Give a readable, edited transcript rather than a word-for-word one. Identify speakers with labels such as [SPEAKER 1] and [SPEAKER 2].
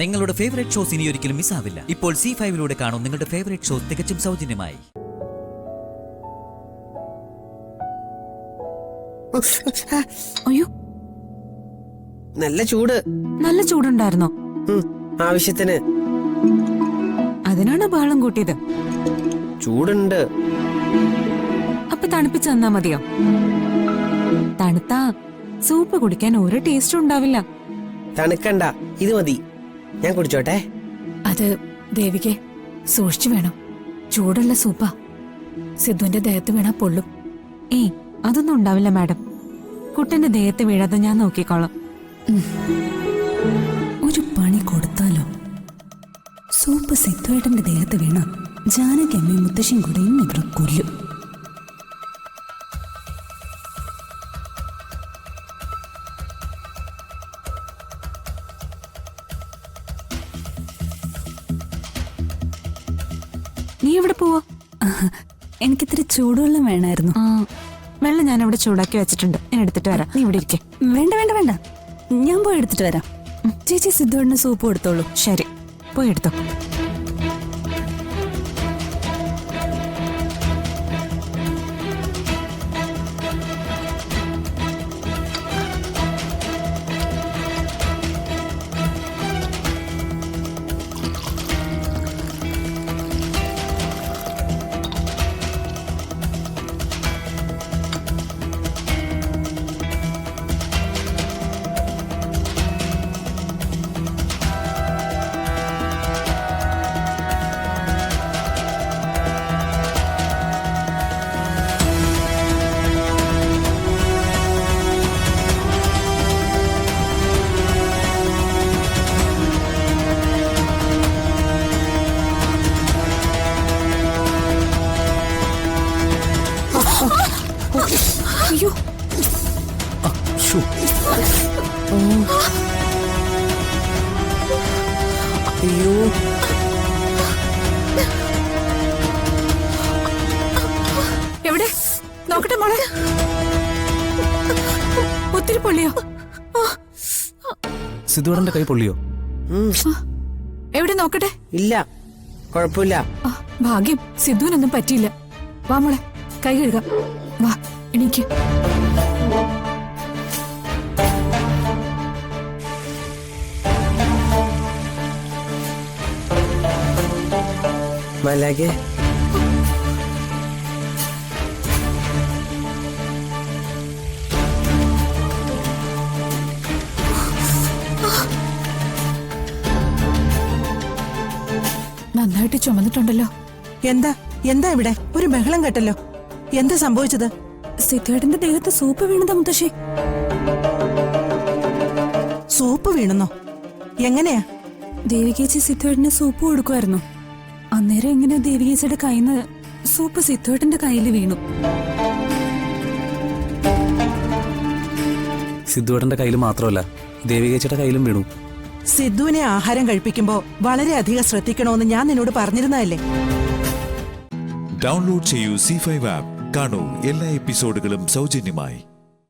[SPEAKER 1] നിങ്ങളുടെ favourite shows ഇനി ഒരിക്കലും മിസ്സാവില്ല. ഇപ്പോൾ C5-ലൂടെ കാണും നിങ്ങളുടെ ഫേവറേറ്റ് ഷോസ് തികച്ചും സൗജന്യമായി.
[SPEAKER 2] അയ്യോ,
[SPEAKER 3] നല്ല ചൂട്.
[SPEAKER 2] നല്ല ചൂടുണ്ടായിരുന്നോ?
[SPEAKER 3] ആവശ്യത്തിന്.
[SPEAKER 2] അതിനാണ് ബഹളം കൂട്ടിയത്.
[SPEAKER 3] ചൂടുണ്ട്.
[SPEAKER 2] അപ്പൊ തണുപ്പിച്ച് തന്നാ മതിയോ? തണുത്താ സൂപ്പ് കുടിക്കാൻ ഒരു ടേസ്റ്റും ഉണ്ടാവില്ല.
[SPEAKER 3] തണുക്കണ്ട, ഇത് മതി. ഞാൻ കുടിച്ചോട്ടെ.
[SPEAKER 4] അത് ദേവികെ സൂക്ഷിച്ചു വേണം. ചൂടുള്ള സൂപ്പാ. സിദ്ധുവിന്റെ ദേഹത്ത് വീണാ പൊള്ളും.
[SPEAKER 2] ഏയ്, അതൊന്നും ഉണ്ടാവില്ല മാഡം. കുട്ടന്റെ ദേഹത്ത് വീഴാതെ ഞാൻ നോക്കിക്കോളാം.
[SPEAKER 5] ഒരു പണി കൊടുത്താലോ? സൂപ്പ് സിദ്ധുവേട്ടന്റെ ദേഹത്ത് വീണ ജാനകിയമ്മയും മുത്തശ്ശിയും കൂടെ ഇന്ന് ഇവിടെ കൊല്ലും.
[SPEAKER 2] നീ എവിടെ പോവാ?
[SPEAKER 5] എനിക്കിത്തിരി ചൂടുവെള്ളം വേണമായിരുന്നു.
[SPEAKER 2] വെള്ളം ഞാൻ ഇവിടെ ചൂടാക്കി വെച്ചിട്ടുണ്ട്. ഞാൻ എടുത്തിട്ട് വരാം. നീ ഇവിടെ ഇരിക്കെ.
[SPEAKER 5] വേണ്ട വേണ്ട വേണ്ട, ഞാൻ പോയി എടുത്തിട്ട് വരാം. ചേച്ചി സിദ്ധുവേട്ടന് സൂപ്പ് കൊടുത്തോളൂ.
[SPEAKER 2] ശരി, പോയി എടുത്തോ.
[SPEAKER 5] അയ്യോ,
[SPEAKER 3] അയ്യോ,
[SPEAKER 4] എവിടെ നോക്കട്ടെ മോളെ. ഒത്തിരി പൊള്ളിയോ?
[SPEAKER 6] സിദ്ധുവേട്ടന്റെ കൈ പൊള്ളിയോ?
[SPEAKER 4] എവിടെ നോക്കട്ടെ.
[SPEAKER 3] ഇല്ല, കുഴപ്പമില്ല.
[SPEAKER 4] ഭാഗ്യം, സിദ്ധുവിനൊന്നും പറ്റിയില്ല. വാ മോളെ, കൈ കഴുകാം. വാ, എണീക്ക്.
[SPEAKER 3] മലകെ
[SPEAKER 4] നന്നായിട്ട് ചുമന്നിട്ടുണ്ടല്ലോ.
[SPEAKER 7] എന്താ എന്താ ഇവിടെ ഒരു ബഹളം കേട്ടല്ലോ? എന്താ സംഭവിച്ചത്?
[SPEAKER 5] സിദ്ധുവേട്ടന്റെ ദേഹത്ത് സൂപ്പ് വീണതാ മുത്തശ്ശി.
[SPEAKER 7] സൂപ്പ് വീണെന്നോ? എങ്ങനെയാ?
[SPEAKER 5] ദേവികേച്ചി സിദ്ധുവേട്ടന് സൂപ്പ് കൊടുക്കുമായിരുന്നു. അന്നേരം എങ്ങനെ ദേവികേച്ചിയുടെ കയ്യിന്ന് സൂപ്പ് സിദ്ധുവേട്ടന്റെ കയ്യിൽ വീണു.
[SPEAKER 6] സിദ്ധുവേട്ടന്റെ കയ്യിൽ മാത്രമല്ല, ദേവികേച്ചിയുടെ കയ്യിലും വീണു.
[SPEAKER 7] സിദ്ധുവിനെ ആഹാരം കഴിപ്പിക്കുമ്പോ വളരെയധികം ശ്രദ്ധിക്കണമെന്ന് ഞാൻ നിന്നോട് പറഞ്ഞിരുന്നതല്ലേ?
[SPEAKER 8] ഡൗൺലോഡ് ചെയ്യൂ C5 ആപ്പ്. കാണൂ എല്ലാ എപ്പിസോഡുകളും സൗജന്യമായി.